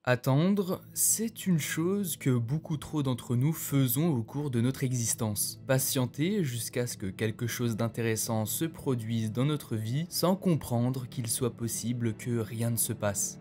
Attendre, c'est une chose que beaucoup trop d'entre nous faisons au cours de notre existence. Patienter jusqu'à ce que quelque chose d'intéressant se produise dans notre vie sans comprendre qu'il soit possible que rien ne se passe.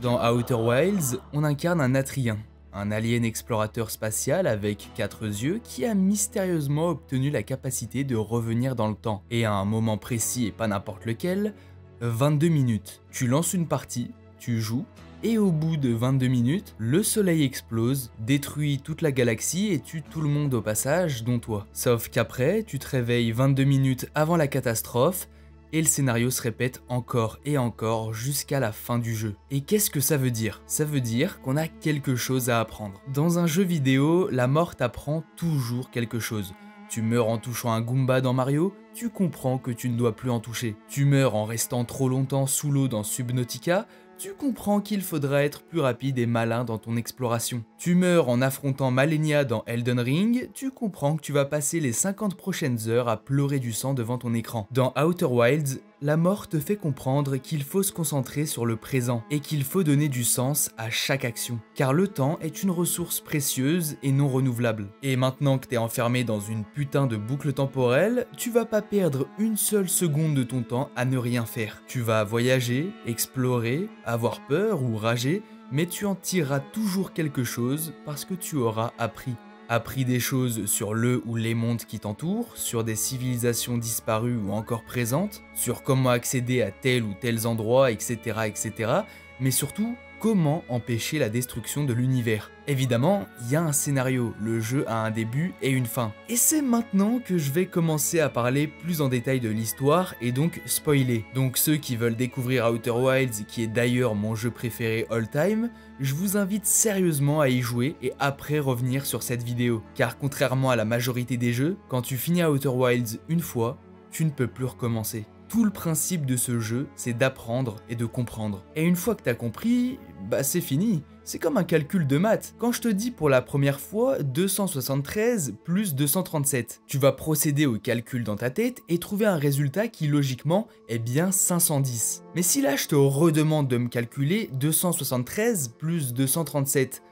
Dans Outer Wilds, on incarne un Atrien, un alien explorateur spatial avec 4 yeux qui a mystérieusement obtenu la capacité de revenir dans le temps. Et à un moment précis et pas n'importe lequel, 22 minutes. Tu lances une partie, tu joues, et au bout de 22 minutes, le soleil explose, détruit toute la galaxie et tue tout le monde au passage, dont toi. Sauf qu'après, tu te réveilles 22 minutes avant la catastrophe, et le scénario se répète encore et encore jusqu'à la fin du jeu. Et qu'est-ce que ça veut dire? Ça veut dire qu'on a quelque chose à apprendre. Dans un jeu vidéo, la mort t'apprend toujours quelque chose. Tu meurs en touchant un Goomba dans Mario, tu comprends que tu ne dois plus en toucher. Tu meurs en restant trop longtemps sous l'eau dans Subnautica, tu comprends qu'il faudra être plus rapide et malin dans ton exploration. Tu meurs en affrontant Malenia dans Elden Ring, tu comprends que tu vas passer les 50 prochaines heures à pleurer du sang devant ton écran. Dans Outer Wilds, la mort te fait comprendre qu'il faut se concentrer sur le présent et qu'il faut donner du sens à chaque action. Car le temps est une ressource précieuse et non renouvelable. Et maintenant que t'es enfermé dans une putain de boucle temporelle, tu vas pas perdre une seule seconde de ton temps à ne rien faire. Tu vas voyager, explorer, avoir peur ou rager, mais tu en tireras toujours quelque chose parce que tu auras appris. Appris des choses sur le ou les mondes qui t'entourent, sur des civilisations disparues ou encore présentes, sur comment accéder à tel ou tels endroits, etc., etc., mais surtout, comment empêcher la destruction de l'univers. Évidemment, il y a un scénario, le jeu a un début et une fin. Et c'est maintenant que je vais commencer à parler plus en détail de l'histoire et donc spoiler. Donc ceux qui veulent découvrir Outer Wilds, qui est d'ailleurs mon jeu préféré all time, je vous invite sérieusement à y jouer et après revenir sur cette vidéo. Car contrairement à la majorité des jeux, quand tu finis Outer Wilds une fois, tu ne peux plus recommencer. Tout le principe de ce jeu, c'est d'apprendre et de comprendre. Et une fois que t'as compris, bah c'est fini. C'est comme un calcul de maths. Quand je te dis pour la première fois 273 plus 237, tu vas procéder au calcul dans ta tête et trouver un résultat qui logiquement est bien 510. Mais si là je te redemande de me calculer 273 plus 237,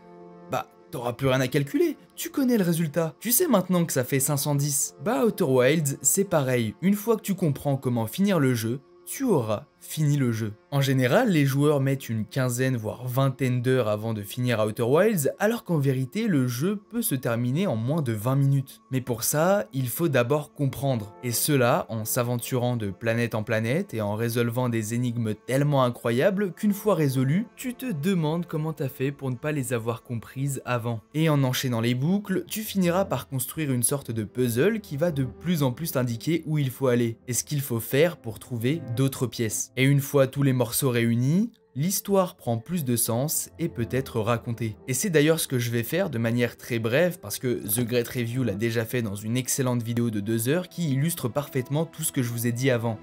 bah t'auras plus rien à calculer, tu connais le résultat. Tu sais maintenant que ça fait 510. Bah Outer Wilds, c'est pareil, une fois que tu comprends comment finir le jeu, tu auras fini le jeu. En général, les joueurs mettent une quinzaine voire vingtaine d'heures avant de finir Outer Wilds, alors qu'en vérité, le jeu peut se terminer en moins de 20 minutes. Mais pour ça, il faut d'abord comprendre, et cela en s'aventurant de planète en planète et en résolvant des énigmes tellement incroyables qu'une fois résolues, tu te demandes comment t'as fait pour ne pas les avoir comprises avant. Et en enchaînant les boucles, tu finiras par construire une sorte de puzzle qui va de plus en plus t'indiquer où il faut aller, et ce qu'il faut faire pour trouver d'autres pièces. Et une fois tous les morceaux réunis, l'histoire prend plus de sens et peut être racontée. Et c'est d'ailleurs ce que je vais faire de manière très brève parce que The Great Review l'a déjà fait dans une excellente vidéo de 2 heures qui illustre parfaitement tout ce que je vous ai dit avant.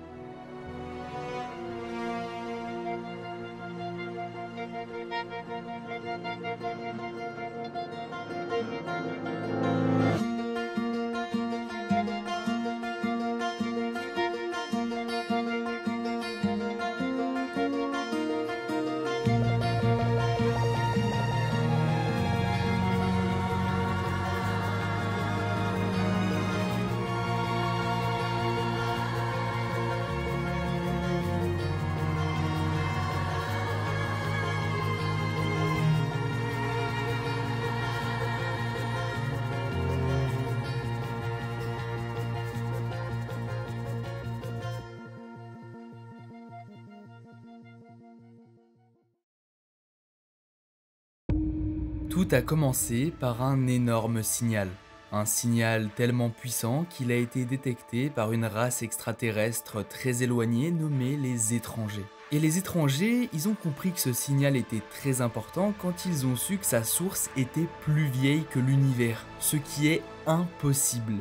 Tout a commencé par un énorme signal. Un signal tellement puissant qu'il a été détecté par une race extraterrestre très éloignée nommée les étrangers. Et les étrangers, ils ont compris que ce signal était très important quand ils ont su que sa source était plus vieille que l'univers, ce qui est impossible.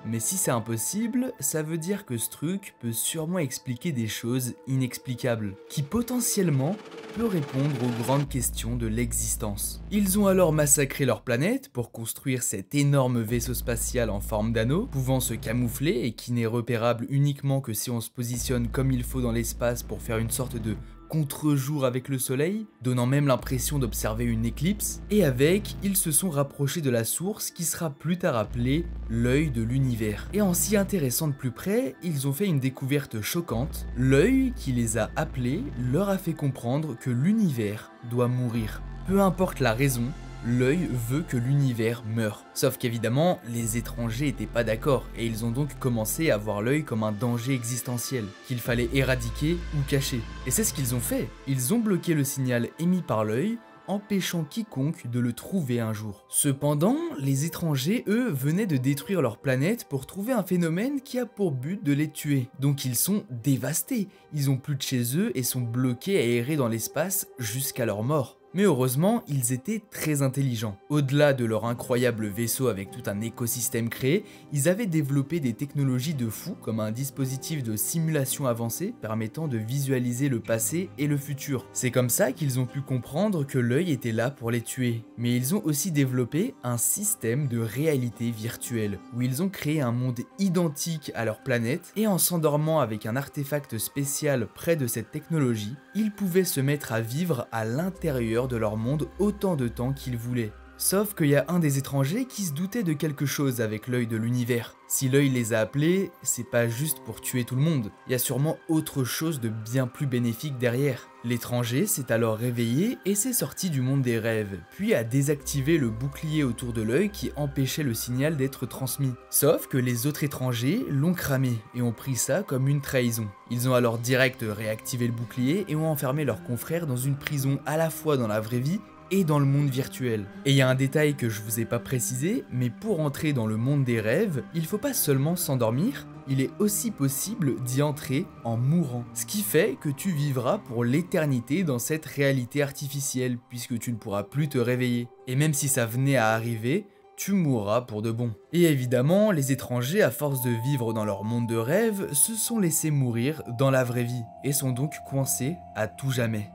Mais si c'est impossible, ça veut dire que ce truc peut sûrement expliquer des choses inexplicables, qui potentiellement peut répondre aux grandes questions de l'existence. Ils ont alors massacré leur planète pour construire cet énorme vaisseau spatial en forme d'anneau, pouvant se camoufler et qui n'est repérable uniquement que si on se positionne comme il faut dans l'espace pour faire une sorte de contre-jour avec le soleil, donnant même l'impression d'observer une éclipse, et avec, ils se sont rapprochés de la source qui sera plus tard appelée l'œil de l'univers. Et en s'y intéressant de plus près, ils ont fait une découverte choquante. L'œil qui les a appelés leur a fait comprendre que l'univers doit mourir. Peu importe la raison, l'œil veut que l'univers meure. Sauf qu'évidemment, les étrangers n'étaient pas d'accord et ils ont donc commencé à voir l'œil comme un danger existentiel qu'il fallait éradiquer ou cacher. Et c'est ce qu'ils ont fait. Ils ont bloqué le signal émis par l'œil, empêchant quiconque de le trouver un jour. Cependant, les étrangers, eux, venaient de détruire leur planète pour trouver un phénomène qui a pour but de les tuer. Donc ils sont dévastés, ils ont plus de chez eux et sont bloqués à errer dans l'espace jusqu'à leur mort. Mais heureusement, ils étaient très intelligents. Au-delà de leur incroyable vaisseau avec tout un écosystème créé, ils avaient développé des technologies de fou comme un dispositif de simulation avancé permettant de visualiser le passé et le futur. C'est comme ça qu'ils ont pu comprendre que l'œil était là pour les tuer. Mais ils ont aussi développé un système de réalité virtuelle où ils ont créé un monde identique à leur planète et en s'endormant avec un artefact spécial près de cette technologie, ils pouvaient se mettre à vivre à l'intérieur de leur monde autant de temps qu'ils voulaient. Sauf qu'il y a un des étrangers qui se doutait de quelque chose avec l'œil de l'univers. Si l'œil les a appelés, c'est pas juste pour tuer tout le monde, il y a sûrement autre chose de bien plus bénéfique derrière. L'étranger s'est alors réveillé et s'est sorti du monde des rêves, puis a désactivé le bouclier autour de l'œil qui empêchait le signal d'être transmis. Sauf que les autres étrangers l'ont cramé et ont pris ça comme une trahison. Ils ont alors direct réactivé le bouclier et ont enfermé leurs confrères dans une prison à la fois dans la vraie vie et dans le monde virtuel. Et il y a un détail que je vous ai pas précisé, mais pour entrer dans le monde des rêves, il faut pas seulement s'endormir, il est aussi possible d'y entrer en mourant. Ce qui fait que tu vivras pour l'éternité dans cette réalité artificielle, puisque tu ne pourras plus te réveiller. Et même si ça venait à arriver, tu mourras pour de bon. Et évidemment, les étrangers, à force de vivre dans leur monde de rêve, se sont laissés mourir dans la vraie vie, et sont donc coincés à tout jamais.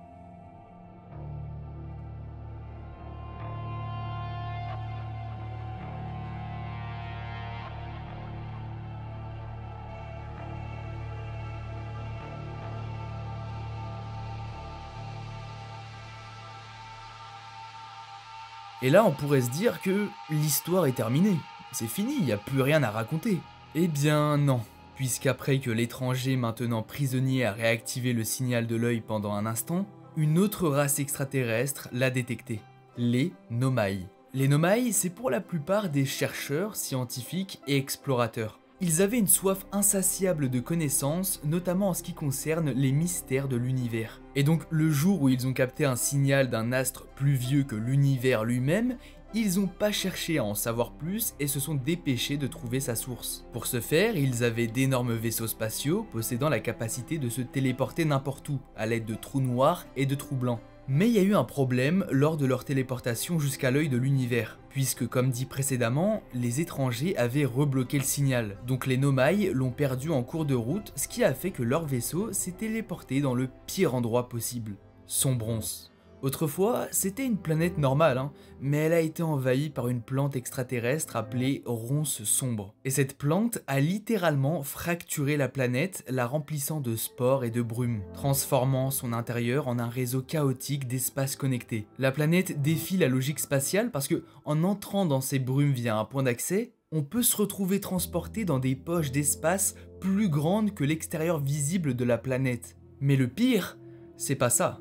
Et là, on pourrait se dire que l'histoire est terminée. C'est fini, il n'y a plus rien à raconter. Eh bien non, puisqu'après que l'étranger maintenant prisonnier a réactivé le signal de l'œil pendant un instant, une autre race extraterrestre l'a détecté, les Nomai. Les Nomai, c'est pour la plupart des chercheurs, scientifiques et explorateurs. Ils avaient une soif insatiable de connaissances, notamment en ce qui concerne les mystères de l'univers. Et donc le jour où ils ont capté un signal d'un astre plus vieux que l'univers lui-même, ils n'ont pas cherché à en savoir plus et se sont dépêchés de trouver sa source. Pour ce faire, ils avaient d'énormes vaisseaux spatiaux possédant la capacité de se téléporter n'importe où, à l'aide de trous noirs et de trous blancs. Mais il y a eu un problème lors de leur téléportation jusqu'à l'œil de l'univers, puisque comme dit précédemment, les étrangers avaient rebloqué le signal, donc les Nomai l'ont perdu en cours de route, ce qui a fait que leur vaisseau s'est téléporté dans le pire endroit possible, Sombronce. Autrefois, c'était une planète normale, mais elle a été envahie par une plante extraterrestre appelée ronce sombre. Et cette plante a littéralement fracturé la planète, la remplissant de spores et de brume, transformant son intérieur en un réseau chaotique d'espaces connectés. La planète défie la logique spatiale parce que, en entrant dans ces brumes via un point d'accès, on peut se retrouver transporté dans des poches d'espace plus grandes que l'extérieur visible de la planète. Mais le pire, c'est pas ça.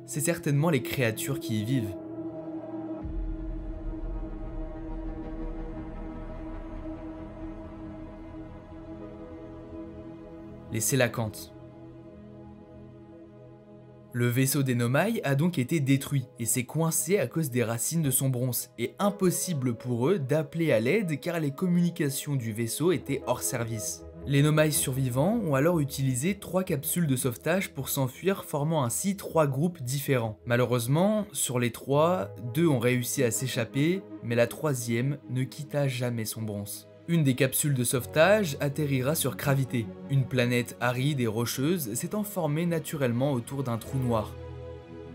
C'est certainement les créatures qui y vivent. Les Sélacantes. Le vaisseau des Nomai a donc été détruit et s'est coincé à cause des racines de Sombronce, et impossible pour eux d'appeler à l'aide car les communications du vaisseau étaient hors service. Les Nomai survivants ont alors utilisé 3 capsules de sauvetage pour s'enfuir, formant ainsi 3 groupes différents. Malheureusement, sur les 3, 2 ont réussi à s'échapper, mais la 3e ne quitta jamais Sombronce. Une des capsules de sauvetage atterrira sur Gravité, une planète aride et rocheuse s'étant formée naturellement autour d'un trou noir.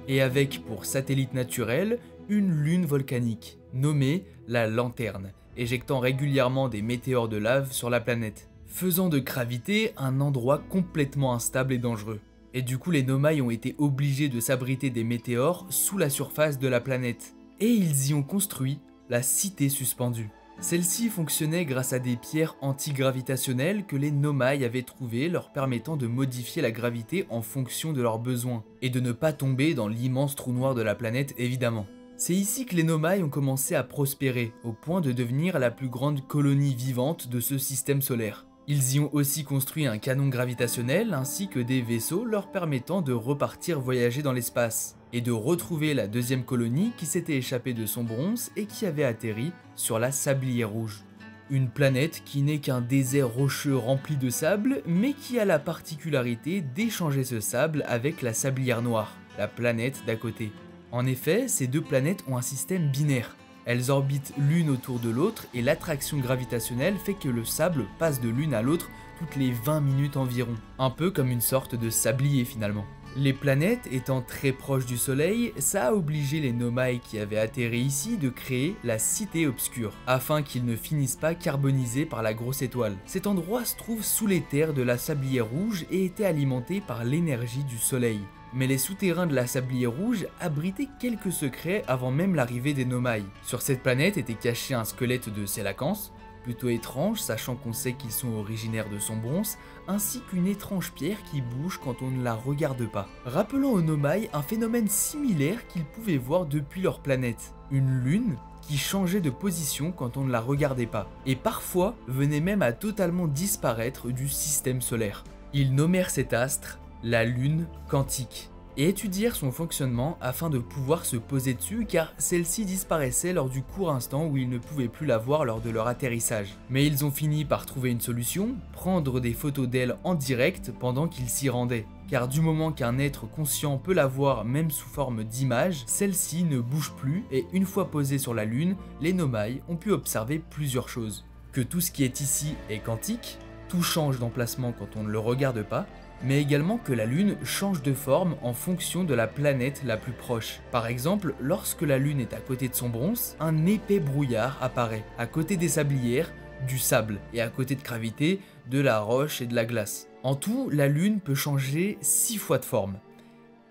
Et avec pour satellite naturel, une lune volcanique, nommée la Lanterne, éjectant régulièrement des météores de lave sur la planète, faisant de Gravité un endroit complètement instable et dangereux. Et du coup les Nomai ont été obligés de s'abriter des météores sous la surface de la planète. Et ils y ont construit la Cité Suspendue. Celle-ci fonctionnait grâce à des pierres antigravitationnelles que les Nomai avaient trouvées, leur permettant de modifier la gravité en fonction de leurs besoins, et de ne pas tomber dans l'immense trou noir de la planète évidemment. C'est ici que les Nomai ont commencé à prospérer, au point de devenir la plus grande colonie vivante de ce système solaire. Ils y ont aussi construit un canon gravitationnel ainsi que des vaisseaux leur permettant de repartir voyager dans l'espace et de retrouver la deuxième colonie qui s'était échappée de son bronze et qui avait atterri sur la Sablière Rouge. Une planète qui n'est qu'un désert rocheux rempli de sable mais qui a la particularité d'échanger ce sable avec la Sablière Noire, la planète d'à côté. En effet, ces deux planètes ont un système binaire. Elles orbitent l'une autour de l'autre et l'attraction gravitationnelle fait que le sable passe de l'une à l'autre toutes les 20 minutes environ, un peu comme une sorte de sablier finalement. Les planètes étant très proches du Soleil, ça a obligé les Nomai qui avaient atterri ici de créer la Cité Obscure, afin qu'ils ne finissent pas carbonisés par la grosse étoile. Cet endroit se trouve sous les terres de la Sablière Rouge et était alimenté par l'énergie du Soleil. Mais les souterrains de la Sablière Rouge abritaient quelques secrets avant même l'arrivée des Nomai. Sur cette planète était caché un squelette de Sélacance, plutôt étrange sachant qu'on sait qu'ils sont originaires de son bronze, ainsi qu'une étrange pierre qui bouge quand on ne la regarde pas. Rappelant aux Nomai un phénomène similaire qu'ils pouvaient voir depuis leur planète, une lune qui changeait de position quand on ne la regardait pas, et parfois venait même à totalement disparaître du système solaire. Ils nommèrent cet astre la lune quantique, et étudièrent son fonctionnement afin de pouvoir se poser dessus car celle-ci disparaissait lors du court instant où ils ne pouvaient plus la voir lors de leur atterrissage. Mais ils ont fini par trouver une solution, prendre des photos d'elle en direct pendant qu'ils s'y rendaient. Car du moment qu'un être conscient peut la voir même sous forme d'image, celle-ci ne bouge plus et une fois posée sur la lune, les Nomai ont pu observer plusieurs choses. Que tout ce qui est ici est quantique, tout change d'emplacement quand on ne le regarde pas, mais également que la Lune change de forme en fonction de la planète la plus proche. Par exemple, lorsque la Lune est à côté de son bronze, un épais brouillard apparaît, à côté des sablières, du sable, et à côté de gravité, de la roche et de la glace. En tout, la Lune peut changer 6 fois de forme.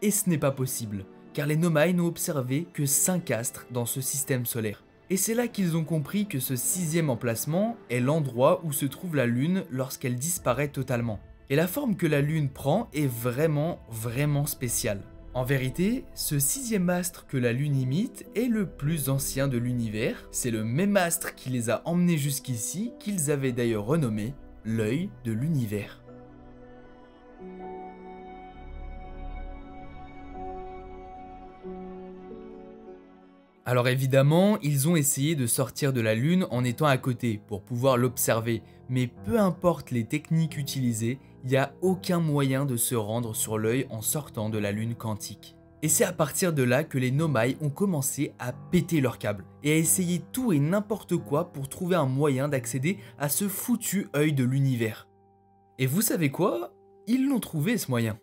Et ce n'est pas possible, car les Nomai n'ont observé que 5 astres dans ce système solaire. Et c'est là qu'ils ont compris que ce 6e emplacement est l'endroit où se trouve la Lune lorsqu'elle disparaît totalement. Et la forme que la Lune prend est vraiment spéciale. En vérité, ce 6e astre que la Lune imite est le plus ancien de l'univers. C'est le même astre qui les a emmenés jusqu'ici, qu'ils avaient d'ailleurs renommé l'œil de l'univers. Alors évidemment, ils ont essayé de sortir de la Lune en étant à côté pour pouvoir l'observer, mais peu importe les techniques utilisées, il n'y a aucun moyen de se rendre sur l'œil en sortant de la Lune quantique. Et c'est à partir de là que les Nomai ont commencé à péter leurs câbles et à essayer tout et n'importe quoi pour trouver un moyen d'accéder à ce foutu œil de l'univers. Et vous savez quoi? Ils l'ont trouvé ce moyen.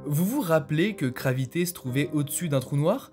Vous vous rappelez que Gravité se trouvait au-dessus d'un trou noir?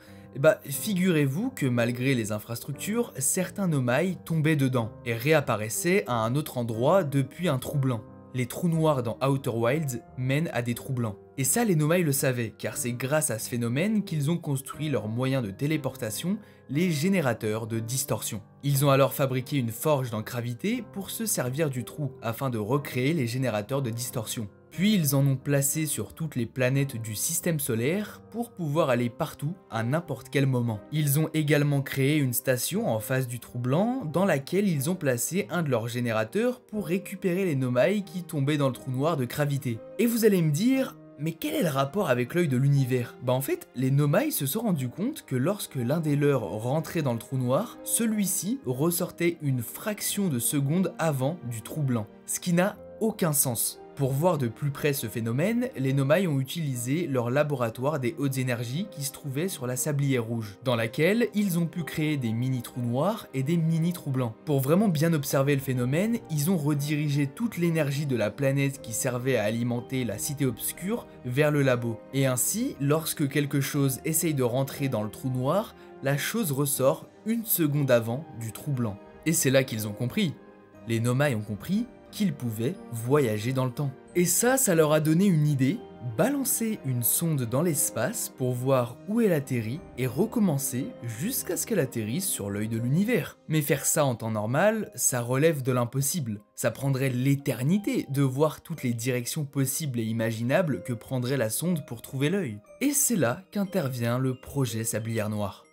Figurez-vous que malgré les infrastructures, certains Nomai tombaient dedans et réapparaissaient à un autre endroit depuis un trou blanc. Les trous noirs dans Outer Wilds mènent à des trous blancs. Et ça, les Nomai le savaient, car c'est grâce à ce phénomène qu'ils ont construit leur moyen de téléportation, les générateurs de distorsion. Ils ont alors fabriqué une forge dans Gravité pour se servir du trou, afin de recréer les générateurs de distorsion. Puis ils en ont placé sur toutes les planètes du système solaire pour pouvoir aller partout à n'importe quel moment. Ils ont également créé une station en face du trou blanc dans laquelle ils ont placé un de leurs générateurs pour récupérer les Nomai qui tombaient dans le trou noir de Gravité. Et vous allez me dire, mais quel est le rapport avec l'œil de l'univers? En fait, les Nomai se sont rendus compte que lorsque l'un des leurs rentrait dans le trou noir, celui-ci ressortait une fraction de seconde avant du trou blanc, ce qui n'a aucun sens. Pour voir de plus près ce phénomène, les Nomai ont utilisé leur laboratoire des hautes énergies qui se trouvait sur la Sablière Rouge, dans laquelle ils ont pu créer des mini-trous noirs et des mini-trous blancs. Pour vraiment bien observer le phénomène, ils ont redirigé toute l'énergie de la planète qui servait à alimenter la Cité Obscure vers le labo. Et ainsi, lorsque quelque chose essaye de rentrer dans le trou noir, la chose ressort une seconde avant du trou blanc. Et c'est là qu'ils ont compris. Les Nomai ont compris qu'ils pouvaient voyager dans le temps. Et ça leur a donné une idée balancer une sonde dans l'espace pour voir où elle atterrit et recommencer jusqu'à ce qu'elle atterrisse sur l'œil de l'univers. Mais faire ça en temps normal, ça relève de l'impossible. Ça prendrait l'éternité de voir toutes les directions possibles et imaginables que prendrait la sonde pour trouver l'œil. Et c'est là qu'intervient le projet Sablière Noire.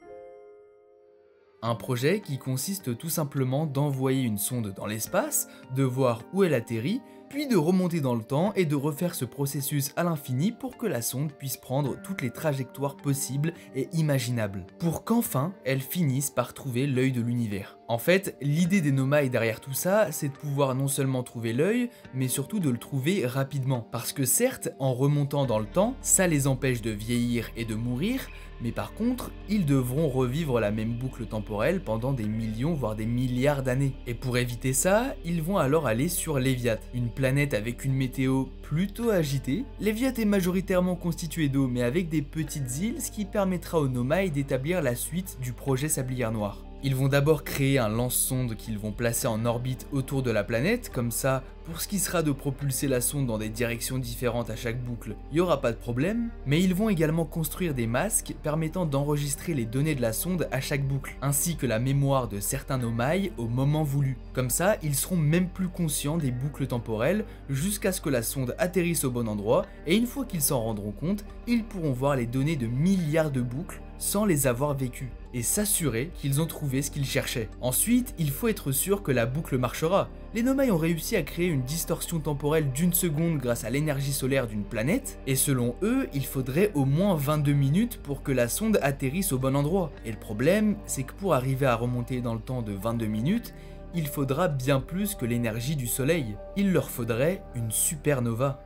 Un projet qui consiste tout simplement d'envoyer une sonde dans l'espace, de voir où elle atterrit, puis de remonter dans le temps et de refaire ce processus à l'infini pour que la sonde puisse prendre toutes les trajectoires possibles et imaginables, pour qu'enfin elle finisse par trouver l'œil de l'univers. En fait, l'idée des Nomai derrière tout ça, c'est de pouvoir non seulement trouver l'œil, mais surtout de le trouver rapidement. Parce que certes, en remontant dans le temps, ça les empêche de vieillir et de mourir, mais par contre, ils devront revivre la même boucle temporelle pendant des millions voire des milliards d'années. Et pour éviter ça, ils vont alors aller sur Léviathe, une planète avec une météo plutôt agitée. Léviathe est majoritairement constitué d'eau mais avec des petites îles, ce qui permettra aux Nomai d'établir la suite du projet Sablière Noire. Ils vont d'abord créer un lance-sonde qu'ils vont placer en orbite autour de la planète, comme ça, pour ce qui sera de propulser la sonde dans des directions différentes à chaque boucle, il n'y aura pas de problème, mais ils vont également construire des masques permettant d'enregistrer les données de la sonde à chaque boucle, ainsi que la mémoire de certains Nomai au moment voulu. Comme ça, ils seront même plus conscients des boucles temporelles jusqu'à ce que la sonde atterrisse au bon endroit, et une fois qu'ils s'en rendront compte, ils pourront voir les données de milliards de boucles sans les avoir vécues, et s'assurer qu'ils ont trouvé ce qu'ils cherchaient. Ensuite, il faut être sûr que la boucle marchera. Les Nomai ont réussi à créer une distorsion temporelle d'1 seconde grâce à l'énergie solaire d'une planète, et selon eux, il faudrait au moins 22 minutes pour que la sonde atterrisse au bon endroit. Et le problème, c'est que pour arriver à remonter dans le temps de 22 minutes, il faudra bien plus que l'énergie du soleil. Il leur faudrait une supernova.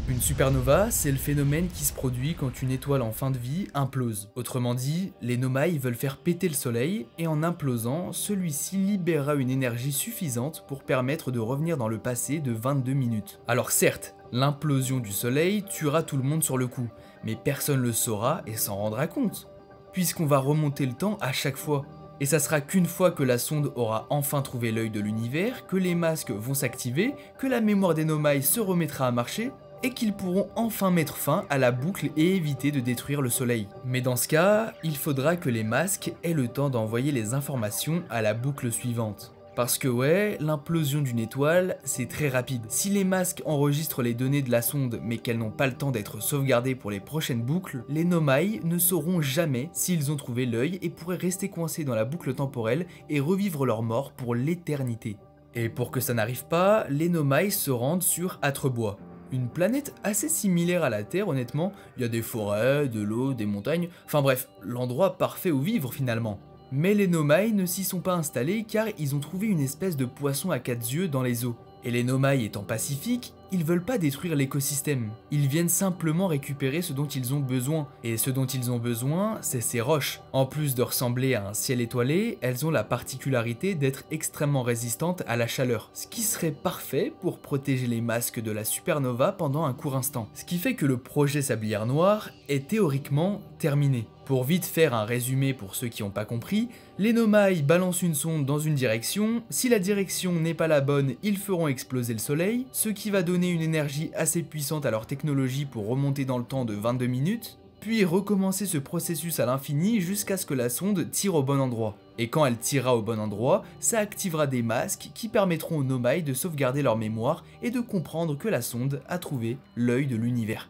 Une supernova, c'est le phénomène qui se produit quand une étoile en fin de vie implose. Autrement dit, les Nomai veulent faire péter le soleil, et en implosant, celui-ci libérera une énergie suffisante pour permettre de revenir dans le passé de 22 minutes. Alors certes, l'implosion du soleil tuera tout le monde sur le coup, mais personne le saura et s'en rendra compte, puisqu'on va remonter le temps à chaque fois. Et ça sera qu'une fois que la sonde aura enfin trouvé l'œil de l'univers, que les masques vont s'activer, que la mémoire des Nomai se remettra à marcher, et qu'ils pourront enfin mettre fin à la boucle et éviter de détruire le soleil. Mais dans ce cas, il faudra que les masques aient le temps d'envoyer les informations à la boucle suivante. Parce que ouais, l'implosion d'une étoile, c'est très rapide. Si les masques enregistrent les données de la sonde mais qu'elles n'ont pas le temps d'être sauvegardées pour les prochaines boucles, les Nomai ne sauront jamais s'ils ont trouvé l'œil et pourraient rester coincés dans la boucle temporelle et revivre leur mort pour l'éternité. Et pour que ça n'arrive pas, les Nomai se rendent sur Atrebois. Une planète assez similaire à la Terre honnêtement, il y a des forêts, de l'eau, des montagnes, enfin bref, l'endroit parfait où vivre finalement. Mais les Nomai ne s'y sont pas installés car ils ont trouvé une espèce de poisson à 4 yeux dans les eaux. Et les Nomai étant pacifiques, ils veulent pas détruire l'écosystème, ils viennent simplement récupérer ce dont ils ont besoin. Et ce dont ils ont besoin, c'est ces roches. En plus de ressembler à un ciel étoilé, elles ont la particularité d'être extrêmement résistantes à la chaleur, ce qui serait parfait pour protéger les masques de la supernova pendant un court instant. Ce qui fait que le projet Sablière Noire est théoriquement terminé. Pour vite faire un résumé pour ceux qui n'ont pas compris, les Nomai balancent une sonde dans une direction, si la direction n'est pas la bonne, ils feront exploser le soleil, ce qui va donner une énergie assez puissante à leur technologie pour remonter dans le temps de 22 minutes, puis recommencer ce processus à l'infini jusqu'à ce que la sonde tire au bon endroit. Et quand elle tirera au bon endroit, ça activera des masques qui permettront aux Nomai de sauvegarder leur mémoire et de comprendre que la sonde a trouvé l'œil de l'univers.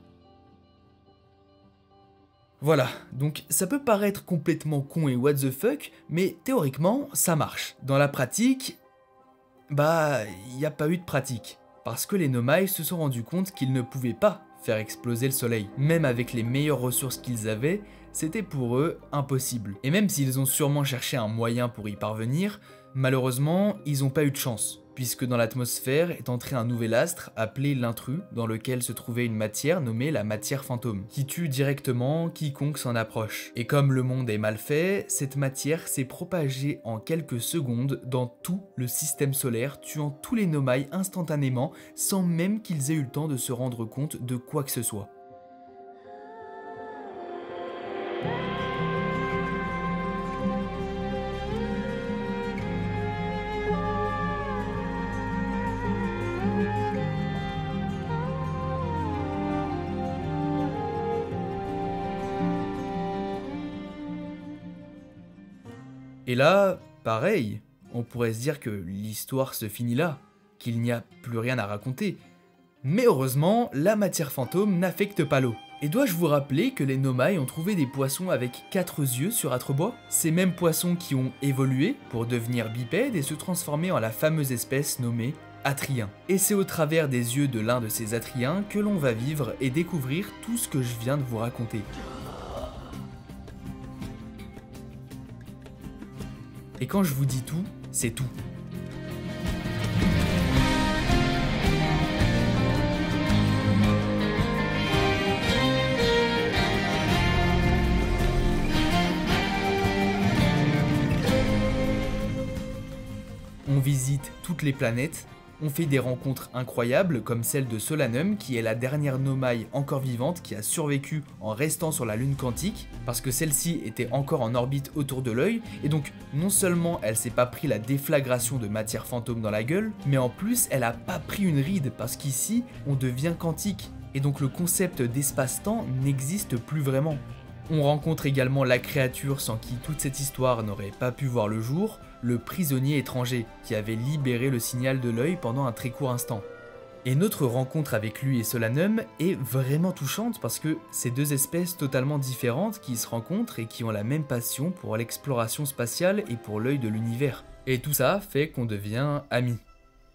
Voilà, donc ça peut paraître complètement con et what the fuck, mais théoriquement, ça marche. Dans la pratique, il n'y a pas eu de pratique. Parce que les Nomai se sont rendus compte qu'ils ne pouvaient pas faire exploser le soleil. Même avec les meilleures ressources qu'ils avaient, c'était pour eux impossible. Et même s'ils ont sûrement cherché un moyen pour y parvenir, malheureusement, ils n'ont pas eu de chance. Puisque dans l'atmosphère est entré un nouvel astre appelé l'intrus, dans lequel se trouvait une matière nommée la matière fantôme, qui tue directement quiconque s'en approche. Et comme le monde est mal fait, cette matière s'est propagée en quelques secondes dans tout le système solaire, tuant tous les Nomai instantanément, sans même qu'ils aient eu le temps de se rendre compte de quoi que ce soit. Et là, pareil, on pourrait se dire que l'histoire se finit là, qu'il n'y a plus rien à raconter. Mais heureusement, la matière fantôme n'affecte pas l'eau. Et dois-je vous rappeler que les Nomai ont trouvé des poissons avec 4 yeux sur Atrebois? Ces mêmes poissons qui ont évolué pour devenir bipèdes et se transformer en la fameuse espèce nommée Atrien. Et c'est au travers des yeux de l'un de ces Atriens que l'on va vivre et découvrir tout ce que je viens de vous raconter. Et quand je vous dis tout, c'est tout. On visite toutes les planètes, on fait des rencontres incroyables comme celle de Solanum qui est la dernière Nomai encore vivante qui a survécu en restant sur la lune quantique parce que celle-ci était encore en orbite autour de l'œil et donc non seulement elle s'est pas pris la déflagration de matière fantôme dans la gueule mais en plus elle a pas pris une ride parce qu'ici on devient quantique et donc le concept d'espace-temps n'existe plus vraiment. On rencontre également la créature sans qui toute cette histoire n'aurait pas pu voir le jour, le prisonnier étranger, qui avait libéré le signal de l'œil pendant un très court instant. Et notre rencontre avec lui et Solanum est vraiment touchante parce que c'est deux espèces totalement différentes qui se rencontrent et qui ont la même passion pour l'exploration spatiale et pour l'œil de l'univers. Et tout ça fait qu'on devient amis.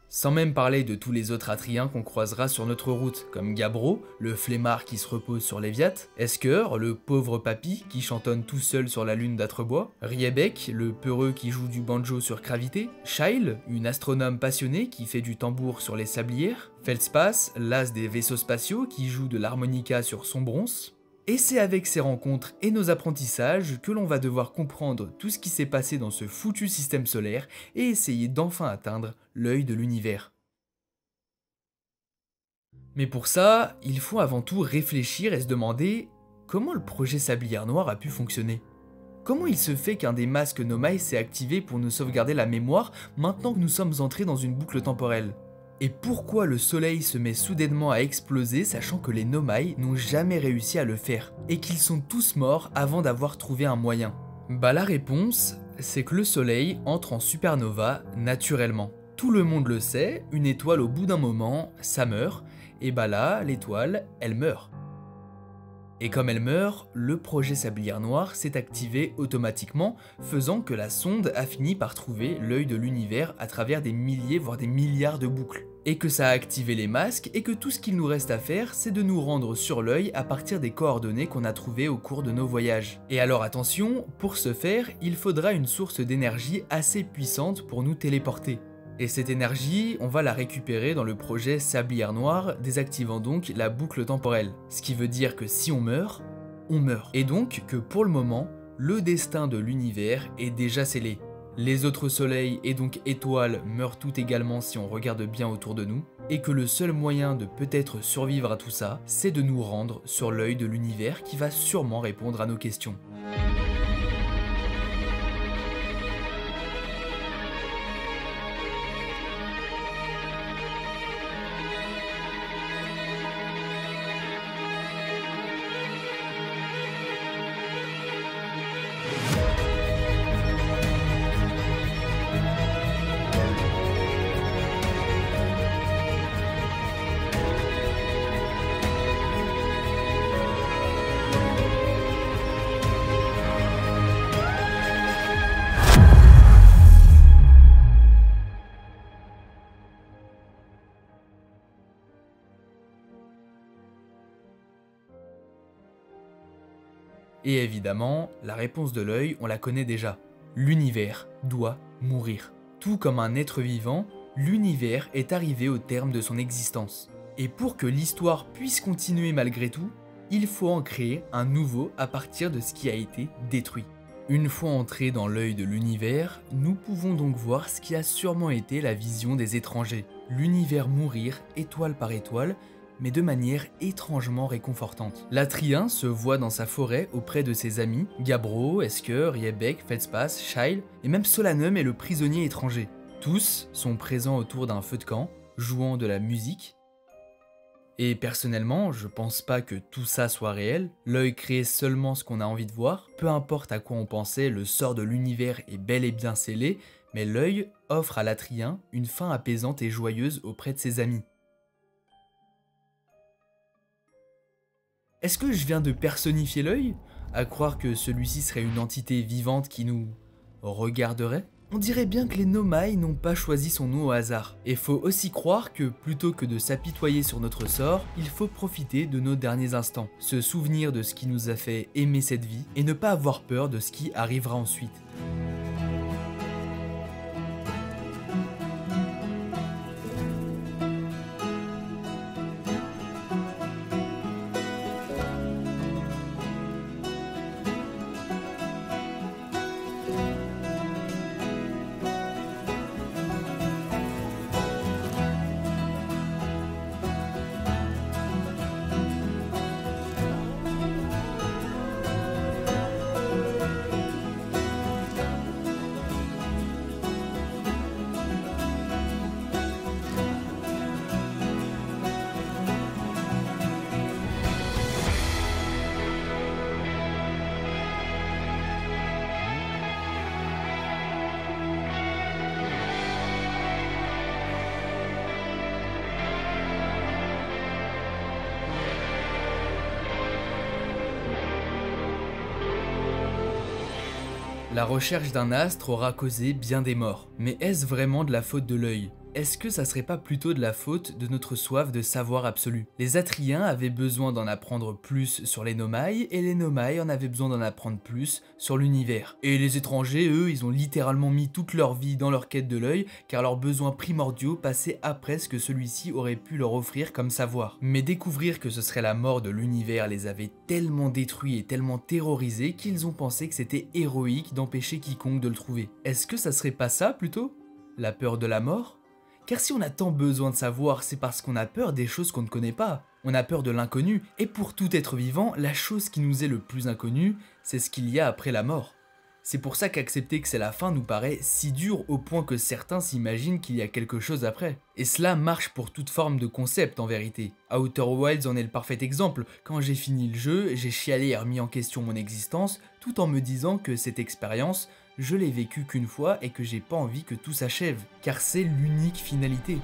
Sans même parler de tous les autres Atriens qu'on croisera sur notre route, comme Gabbro, le flemmard qui se repose sur Léviat, Esker, le pauvre papy qui chantonne tout seul sur la lune d'Atrebois, Riebeck, le peureux qui joue du banjo sur Gravité, Shail, une astronome passionnée qui fait du tambour sur les sablières, Feldspath, l'as des vaisseaux spatiaux qui joue de l'harmonica sur son bronze. Et c'est avec ces rencontres et nos apprentissages que l'on va devoir comprendre tout ce qui s'est passé dans ce foutu système solaire et essayer d'enfin atteindre l'œil de l'univers. Mais pour ça, il faut avant tout réfléchir et se demander comment le projet Sablière Noire a pu fonctionner. Comment il se fait qu'un des masques Nomai s'est activé pour nous sauvegarder la mémoire maintenant que nous sommes entrés dans une boucle temporelle? Et pourquoi le soleil se met soudainement à exploser sachant que les Nomai n'ont jamais réussi à le faire et qu'ils sont tous morts avant d'avoir trouvé un moyen? Bah la réponse, c'est que le soleil entre en supernova naturellement. Tout le monde le sait, une étoile au bout d'un moment, ça meurt, et bah là, l'étoile, elle meurt. Et comme elle meurt, le projet Sablière Noire s'est activé automatiquement, faisant que la sonde a fini par trouver l'œil de l'univers à travers des milliers voire des milliards de boucles. Et que ça a activé les masques et que tout ce qu'il nous reste à faire, c'est de nous rendre sur l'œil à partir des coordonnées qu'on a trouvées au cours de nos voyages. Et alors attention, pour ce faire, il faudra une source d'énergie assez puissante pour nous téléporter. Et cette énergie, on va la récupérer dans le projet Sablière Noire, désactivant donc la boucle temporelle. Ce qui veut dire que si on meurt, on meurt. Et donc que pour le moment, le destin de l'univers est déjà scellé. Les autres soleils et donc étoiles meurent tout également si on regarde bien autour de nous, et que le seul moyen de peut-être survivre à tout ça, c'est de nous rendre sur l'œil de l'univers qui va sûrement répondre à nos questions. Et évidemment, la réponse de l'œil, on la connaît déjà. L'univers doit mourir. Tout comme un être vivant, l'univers est arrivé au terme de son existence. Et pour que l'histoire puisse continuer malgré tout, il faut en créer un nouveau à partir de ce qui a été détruit. Une fois entrés dans l'œil de l'univers, nous pouvons donc voir ce qui a sûrement été la vision des étrangers. L'univers mourir étoile par étoile, mais de manière étrangement réconfortante. L'Atrien se voit dans sa forêt auprès de ses amis, Gabbro, Esker, Riebeck, Feldspath, Shail, et même Solanum est le prisonnier étranger. Tous sont présents autour d'un feu de camp, jouant de la musique, Et personnellement, je pense pas que tout ça soit réel, l'œil crée seulement ce qu'on a envie de voir, peu importe à quoi on pensait, le sort de l'univers est bel et bien scellé, mais l'œil offre à l'Atrien une fin apaisante et joyeuse auprès de ses amis. Est-ce que je viens de personnifier l'œil? À croire que celui-ci serait une entité vivante qui nous regarderait? On dirait bien que les Nomai n'ont pas choisi son nom au hasard. Et faut aussi croire que plutôt que de s'apitoyer sur notre sort, il faut profiter de nos derniers instants, se souvenir de ce qui nous a fait aimer cette vie et ne pas avoir peur de ce qui arrivera ensuite. La recherche d'un astre aura causé bien des morts. Mais est-ce vraiment de la faute de l'œil? Est-ce que ça serait pas plutôt de la faute de notre soif de savoir absolu? Les Atriens avaient besoin d'en apprendre plus sur les Nomai, et les Nomai en avaient besoin d'en apprendre plus sur l'univers. Et les étrangers, eux, ils ont littéralement mis toute leur vie dans leur quête de l'œil, car leurs besoins primordiaux passaient après ce que celui-ci aurait pu leur offrir comme savoir. Mais découvrir que ce serait la mort de l'univers les avait tellement détruits et tellement terrorisés qu'ils ont pensé que c'était héroïque d'empêcher quiconque de le trouver. Est-ce que ça serait pas ça plutôt? La peur de la mort? Car si on a tant besoin de savoir, c'est parce qu'on a peur des choses qu'on ne connaît pas. On a peur de l'inconnu, et pour tout être vivant, la chose qui nous est le plus inconnue, c'est ce qu'il y a après la mort. C'est pour ça qu'accepter que c'est la fin nous paraît si dur au point que certains s'imaginent qu'il y a quelque chose après. Et cela marche pour toute forme de concept en vérité. Outer Wilds en est le parfait exemple. Quand j'ai fini le jeu, j'ai chialé et remis en question mon existence, tout en me disant que cette expérience, je l'ai vécue qu'une fois et que j'ai pas envie que tout s'achève, car c'est l'unique finalité.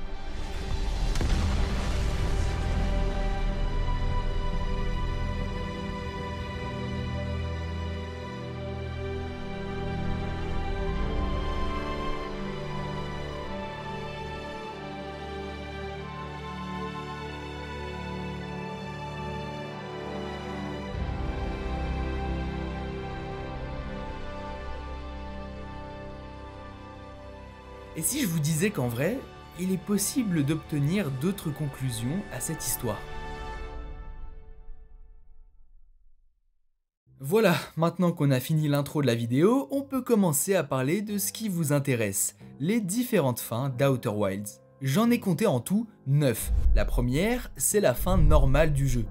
Et si je vous disais qu'en vrai, il est possible d'obtenir d'autres conclusions à cette histoire? Voilà, maintenant qu'on a fini l'intro de la vidéo, on peut commencer à parler de ce qui vous intéresse, les différentes fins d'Outer Wilds. J'en ai compté en tout 9. La première, c'est la fin normale du jeu.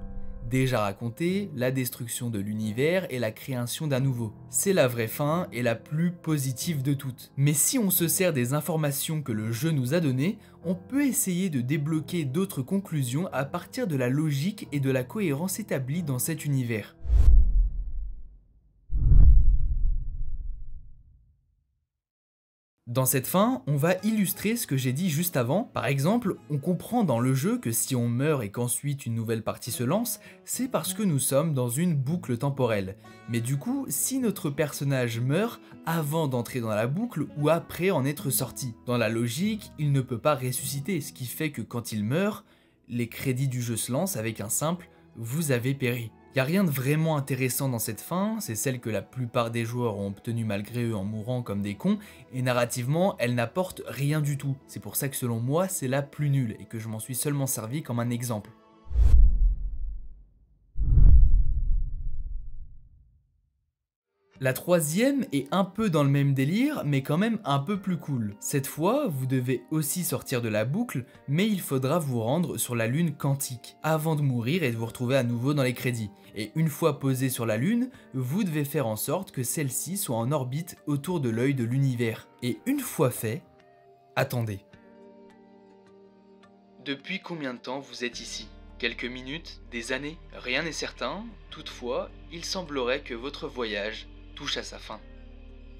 Déjà raconté, la destruction de l'univers et la création d'un nouveau. C'est la vraie fin et la plus positive de toutes. Mais si on se sert des informations que le jeu nous a données, on peut essayer de débloquer d'autres conclusions à partir de la logique et de la cohérence établie dans cet univers. Dans cette fin, on va illustrer ce que j'ai dit juste avant. Par exemple, on comprend dans le jeu que si on meurt et qu'ensuite une nouvelle partie se lance, c'est parce que nous sommes dans une boucle temporelle. Mais du coup, si notre personnage meurt avant d'entrer dans la boucle ou après en être sorti, dans la logique, il ne peut pas ressusciter, ce qui fait que quand il meurt, les crédits du jeu se lancent avec un simple « vous avez péri ». Y a rien de vraiment intéressant dans cette fin, c'est celle que la plupart des joueurs ont obtenue malgré eux en mourant comme des cons, et narrativement, elle n'apporte rien du tout. C'est pour ça que selon moi, c'est la plus nulle, et que je m'en suis seulement servi comme un exemple. La troisième est un peu dans le même délire, mais quand même un peu plus cool. Cette fois, vous devez aussi sortir de la boucle, mais il faudra vous rendre sur la lune quantique, avant de mourir et de vous retrouver à nouveau dans les crédits. Et une fois posé sur la lune, vous devez faire en sorte que celle-ci soit en orbite autour de l'œil de l'univers. Et une fois fait, attendez. Depuis combien de temps vous êtes ici ? Quelques minutes, des années, rien n'est certain, toutefois, il semblerait que votre voyage touche à sa fin.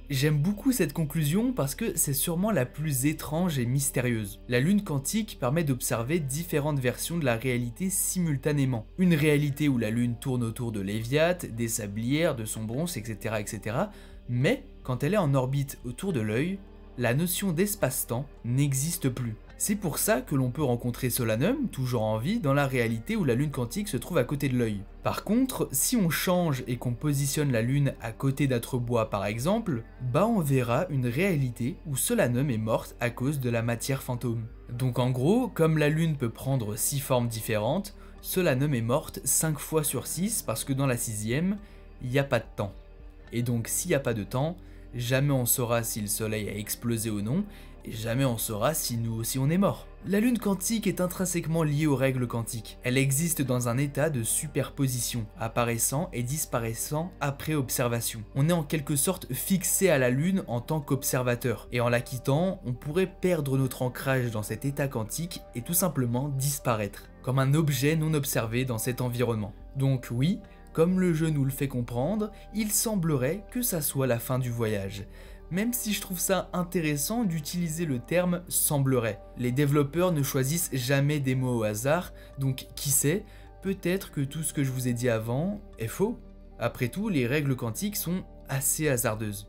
J'aime beaucoup cette conclusion parce que c'est sûrement la plus étrange et mystérieuse. La lune quantique permet d'observer différentes versions de la réalité simultanément. Une réalité où la lune tourne autour de Léviathe, des sablières, de son bronze, etc., etc. Mais quand elle est en orbite autour de l'œil, la notion d'espace-temps n'existe plus. C'est pour ça que l'on peut rencontrer Solanum, toujours en vie, dans la réalité où la lune quantique se trouve à côté de l'œil. Par contre, si on change et qu'on positionne la lune à côté d'Atrebois par exemple, bah on verra une réalité où Solanum est morte à cause de la matière fantôme. Donc en gros, comme la lune peut prendre 6 formes différentes, Solanum est morte 5 fois sur 6 parce que dans la 6ème, il n'y a pas de temps. Et donc s'il n'y a pas de temps, jamais on saura si le soleil a explosé ou non, et jamais on saura si nous aussi on est mort. La lune quantique est intrinsèquement liée aux règles quantiques. Elle existe dans un état de superposition, apparaissant et disparaissant après observation. On est en quelque sorte fixé à la lune en tant qu'observateur, et en la quittant, on pourrait perdre notre ancrage dans cet état quantique et tout simplement disparaître, comme un objet non observé dans cet environnement. Donc oui, comme le jeu nous le fait comprendre, il semblerait que ça soit la fin du voyage. Même si je trouve ça intéressant d'utiliser le terme « semblerait ». Les développeurs ne choisissent jamais des mots au hasard, donc qui sait, peut-être que tout ce que je vous ai dit avant est faux. Après tout, les règles quantiques sont assez hasardeuses.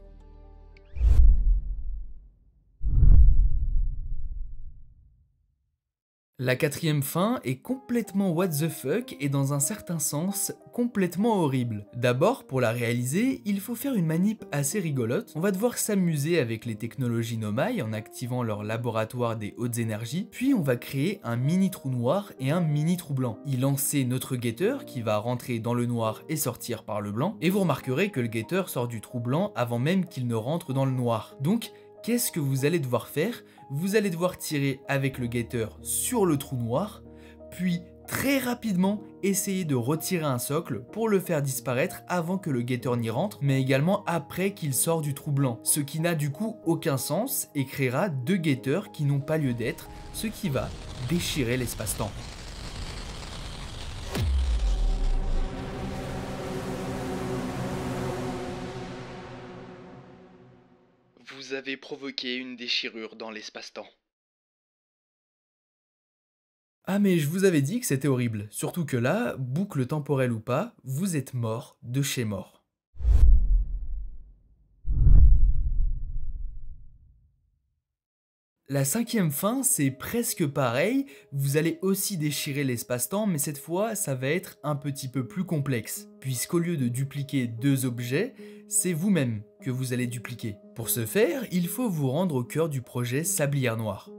La quatrième fin est complètement what the fuck et dans un certain sens complètement horrible. D'abord, pour la réaliser, il faut faire une manip assez rigolote. On va devoir s'amuser avec les technologies Nomai en activant leur laboratoire des hautes énergies, puis on va créer un mini trou noir et un mini trou blanc. Y lancer notre guetteur qui va rentrer dans le noir et sortir par le blanc, et vous remarquerez que le guetteur sort du trou blanc avant même qu'il ne rentre dans le noir. Donc, qu'est-ce que vous allez devoir faire? Vous allez devoir tirer avec le guetteur sur le trou noir, puis très rapidement essayer de retirer un socle pour le faire disparaître avant que le guetteur n'y rentre, mais également après qu'il sort du trou blanc, ce qui n'a du coup aucun sens et créera deux guetteurs qui n'ont pas lieu d'être, ce qui va déchirer l'espace-temps. Vous avez provoqué une déchirure dans l'espace-temps. Ah mais je vous avais dit que c'était horrible, surtout que là, boucle temporelle ou pas, vous êtes mort de chez mort. La cinquième fin, c'est presque pareil, vous allez aussi déchirer l'espace-temps, mais cette fois, ça va être un petit peu plus complexe, puisqu'au lieu de dupliquer deux objets, c'est vous-même que vous allez dupliquer. Pour ce faire, il faut vous rendre au cœur du projet Sablière Noire.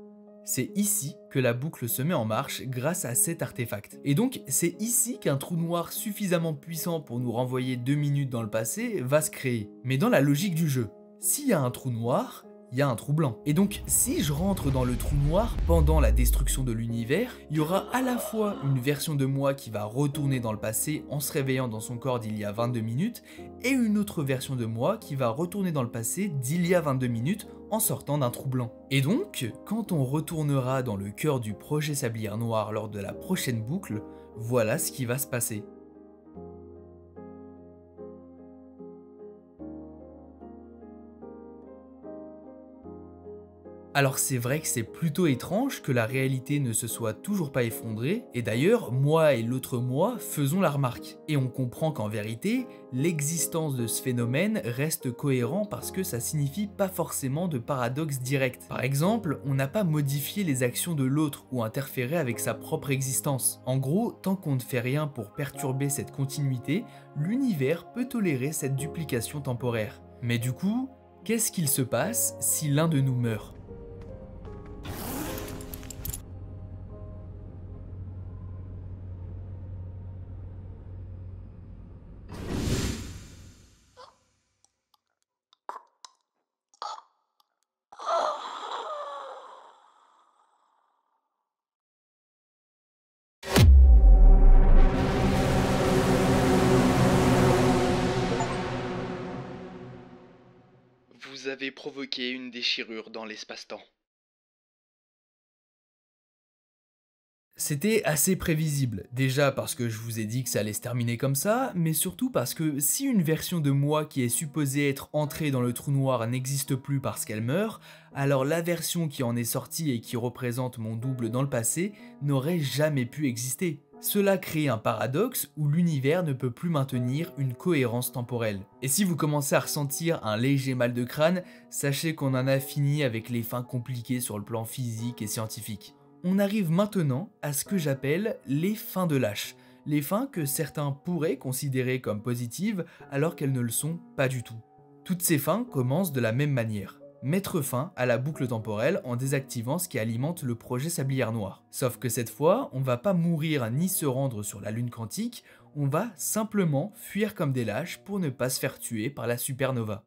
C'est ici que la boucle se met en marche grâce à cet artefact. Et donc, c'est ici qu'un trou noir suffisamment puissant pour nous renvoyer 2 minutes dans le passé va se créer. Mais dans la logique du jeu, s'il y a un trou noir, il y a un trou blanc. Et donc, si je rentre dans le trou noir pendant la destruction de l'univers, il y aura à la fois une version de moi qui va retourner dans le passé en se réveillant dans son corps d'il y a 22 minutes, et une autre version de moi qui va retourner dans le passé d'il y a 22 minutes en sortant d'un trou blanc. Et donc, quand on retournera dans le cœur du projet Sablière Noire lors de la prochaine boucle, voilà ce qui va se passer. Alors c'est vrai que c'est plutôt étrange que la réalité ne se soit toujours pas effondrée, et d'ailleurs, moi et l'autre moi faisons la remarque. Et on comprend qu'en vérité, l'existence de ce phénomène reste cohérent parce que ça signifie pas forcément de paradoxe direct. Par exemple, on n'a pas modifié les actions de l'autre ou interféré avec sa propre existence. En gros, tant qu'on ne fait rien pour perturber cette continuité, l'univers peut tolérer cette duplication temporaire. Mais du coup, qu'est-ce qu'il se passe si l'un de nous meurt ? Vous avez provoqué une déchirure dans l'espace-temps. C'était assez prévisible, déjà parce que je vous ai dit que ça allait se terminer comme ça, mais surtout parce que si une version de moi qui est supposée être entrée dans le trou noir n'existe plus parce qu'elle meurt, alors la version qui en est sortie et qui représente mon double dans le passé n'aurait jamais pu exister. Cela crée un paradoxe où l'univers ne peut plus maintenir une cohérence temporelle. Et si vous commencez à ressentir un léger mal de crâne, sachez qu'on en a fini avec les fins compliquées sur le plan physique et scientifique. On arrive maintenant à ce que j'appelle les fins de lâche, les fins que certains pourraient considérer comme positives alors qu'elles ne le sont pas du tout. Toutes ces fins commencent de la même manière. Mettre fin à la boucle temporelle en désactivant ce qui alimente le projet Sablière Noire. Sauf que cette fois, on va pas mourir ni se rendre sur la lune quantique, on va simplement fuir comme des lâches pour ne pas se faire tuer par la supernova.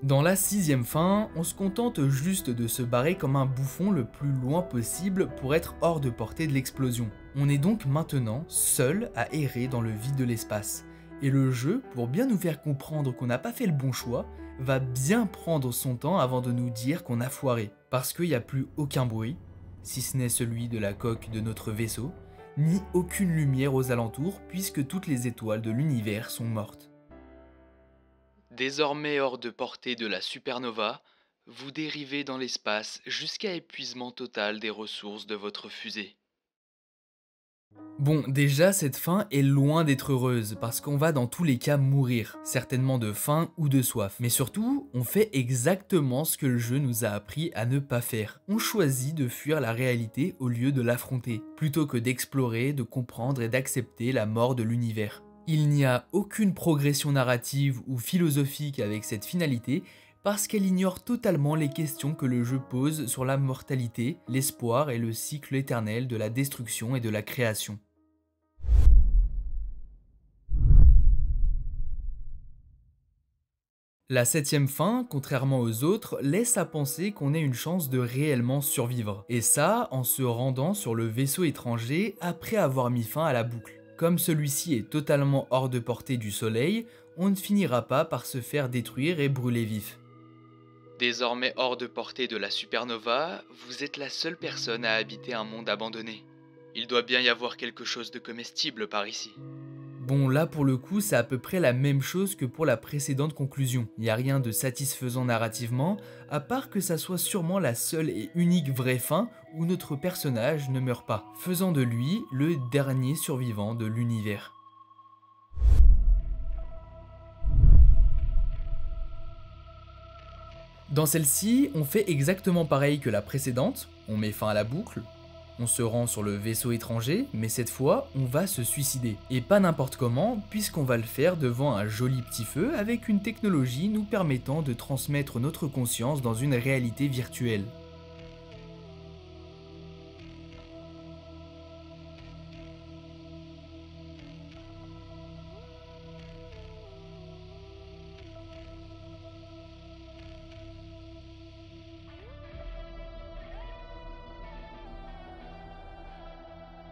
Dans la sixième fin, on se contente juste de se barrer comme un bouffon le plus loin possible pour être hors de portée de l'explosion. On est donc maintenant seul à errer dans le vide de l'espace. Et le jeu, pour bien nous faire comprendre qu'on n'a pas fait le bon choix, va bien prendre son temps avant de nous dire qu'on a foiré. Parce qu'il n'y a plus aucun bruit, si ce n'est celui de la coque de notre vaisseau, ni aucune lumière aux alentours puisque toutes les étoiles de l'univers sont mortes. Désormais hors de portée de la supernova, vous dérivez dans l'espace jusqu'à épuisement total des ressources de votre fusée. Bon, déjà cette fin est loin d'être heureuse parce qu'on va dans tous les cas mourir, certainement de faim ou de soif. Mais surtout, on fait exactement ce que le jeu nous a appris à ne pas faire. On choisit de fuir la réalité au lieu de l'affronter, plutôt que d'explorer, de comprendre et d'accepter la mort de l'univers. Il n'y a aucune progression narrative ou philosophique avec cette finalité parce qu'elle ignore totalement les questions que le jeu pose sur la mortalité, l'espoir et le cycle éternel de la destruction et de la création. La septième fin, contrairement aux autres, laisse à penser qu'on ait une chance de réellement survivre. Et ça, en se rendant sur le vaisseau étranger après avoir mis fin à la boucle. Comme celui-ci est totalement hors de portée du soleil, on ne finira pas par se faire détruire et brûler vif. Désormais hors de portée de la supernova, vous êtes la seule personne à habiter un monde abandonné. Il doit bien y avoir quelque chose de comestible par ici. Bon, là pour le coup, c'est à peu près la même chose que pour la précédente conclusion. Il n'y a rien de satisfaisant narrativement, à part que ça soit sûrement la seule et unique vraie fin où notre personnage ne meurt pas, faisant de lui le dernier survivant de l'univers. Dans celle-ci, on fait exactement pareil que la précédente, on met fin à la boucle, on se rend sur le vaisseau étranger, mais cette fois, on va se suicider. Et pas n'importe comment, puisqu'on va le faire devant un joli petit feu avec une technologie nous permettant de transmettre notre conscience dans une réalité virtuelle.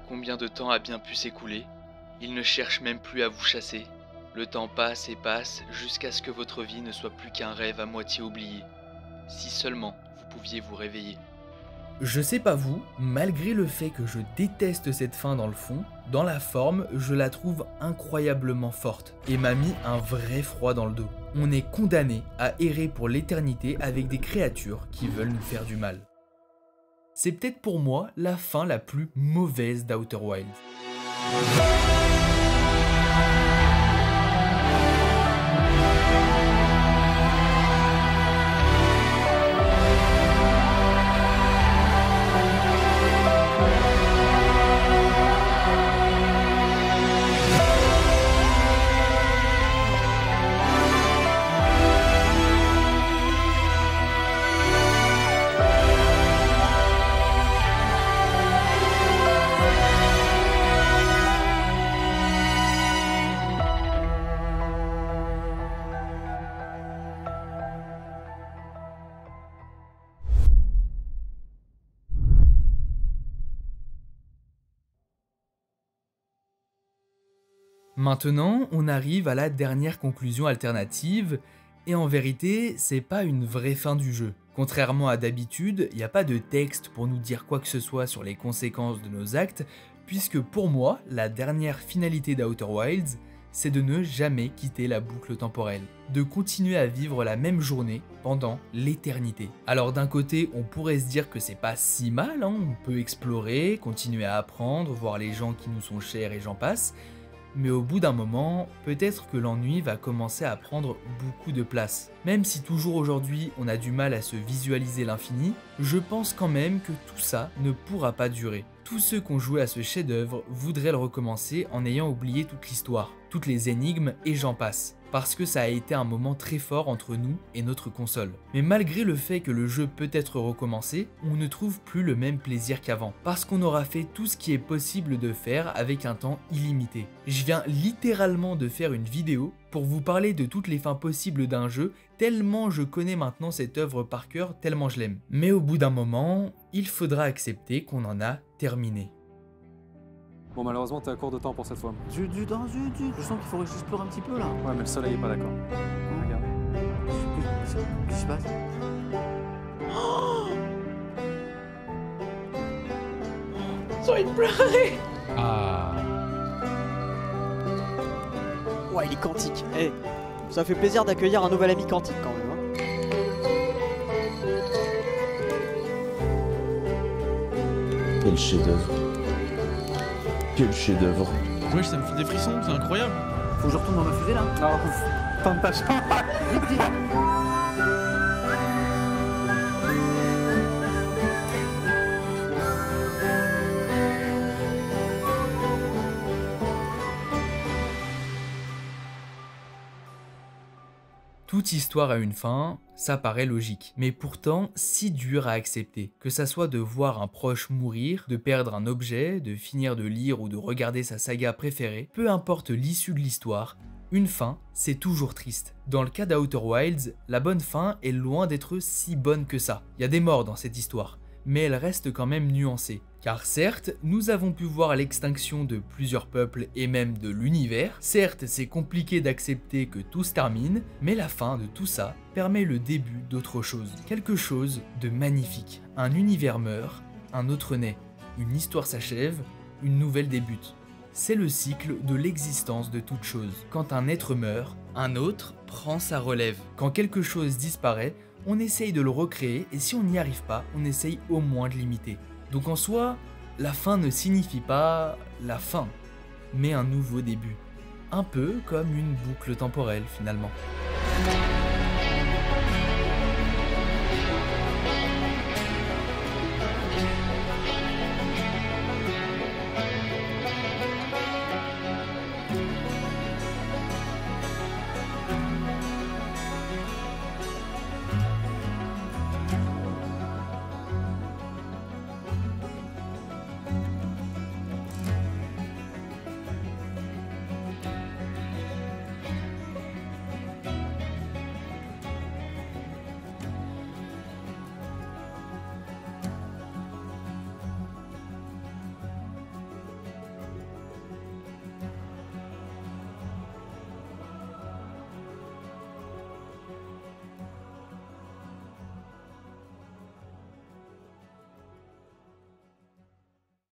Combien de temps a bien pu s'écouler? Il ne cherche même plus à vous chasser. Le temps passe et passe jusqu'à ce que votre vie ne soit plus qu'un rêve à moitié oublié. Si seulement vous pouviez vous réveiller. Je sais pas vous, malgré le fait que je déteste cette fin dans le fond, dans la forme, je la trouve incroyablement forte et m'a mis un vrai froid dans le dos. On est condamné à errer pour l'éternité avec des créatures qui veulent nous faire du mal. C'est peut-être pour moi la fin la plus mauvaise d'Outer Wilds. Maintenant, on arrive à la dernière conclusion alternative, Et en vérité, c'est pas une vraie fin du jeu. Contrairement à d'habitude, il n'y a pas de texte pour nous dire quoi que ce soit sur les conséquences de nos actes, puisque pour moi, la dernière finalité d'Outer Wilds, c'est de ne jamais quitter la boucle temporelle, de continuer à vivre la même journée pendant l'éternité. Alors d'un côté, on pourrait se dire que c'est pas si mal, hein, on peut explorer, continuer à apprendre, voir les gens qui nous sont chers et j'en passe, mais au bout d'un moment, peut-être que l'ennui va commencer à prendre beaucoup de place. Même si toujours aujourd'hui on a du mal à se visualiser l'infini, je pense quand même que tout ça ne pourra pas durer. Tous ceux qui ont joué à ce chef-d'œuvre voudraient le recommencer en ayant oublié toute l'histoire, toutes les énigmes et j'en passe. Parce que ça a été un moment très fort entre nous et notre console. Mais malgré le fait que le jeu peut être recommencé, on ne trouve plus le même plaisir qu'avant, parce qu'on aura fait tout ce qui est possible de faire avec un temps illimité. Je viens littéralement de faire une vidéo pour vous parler de toutes les fins possibles d'un jeu, tellement je connais maintenant cette œuvre par cœur, tellement je l'aime. Mais au bout d'un moment, il faudra accepter qu'on en a terminé. Bon, malheureusement, t'es à court de temps pour cette fois. Zut, je sens qu'il faudrait que j'explore un petit peu là. Ouais, mais le soleil est pas d'accord. Regarde. Qu'est-ce qui se passe? J'ai envie de pleurer. Ah. Ouais, il est quantique. Eh, ça fait plaisir d'accueillir un nouvel ami quantique quand même. Hein. Quel chef-d'œuvre. Quel chef-d'œuvre. Ouais, ça me fait des frissons, c'est incroyable. Faut que je retourne dans ma fusée là. Non, tente ta chance. Toute histoire a une fin, ça paraît logique, mais pourtant si dur à accepter. Que ça soit de voir un proche mourir, de perdre un objet, de finir de lire ou de regarder sa saga préférée, peu importe l'issue de l'histoire, une fin, c'est toujours triste. Dans le cas d'Outer Wilds, la bonne fin est loin d'être si bonne que ça. Il y a des morts dans cette histoire, mais elle reste quand même nuancée. Car certes, nous avons pu voir l'extinction de plusieurs peuples et même de l'univers, certes c'est compliqué d'accepter que tout se termine, mais la fin de tout ça permet le début d'autre chose. Quelque chose de magnifique. Un univers meurt, un autre naît, une histoire s'achève, une nouvelle débute. C'est le cycle de l'existence de toute chose. Quand un être meurt, un autre prend sa relève. Quand quelque chose disparaît, on essaye de le recréer et si on n'y arrive pas, on essaye au moins de l'imiter. Donc en soi, la fin ne signifie pas la fin, mais un nouveau début. Un peu comme une boucle temporelle finalement.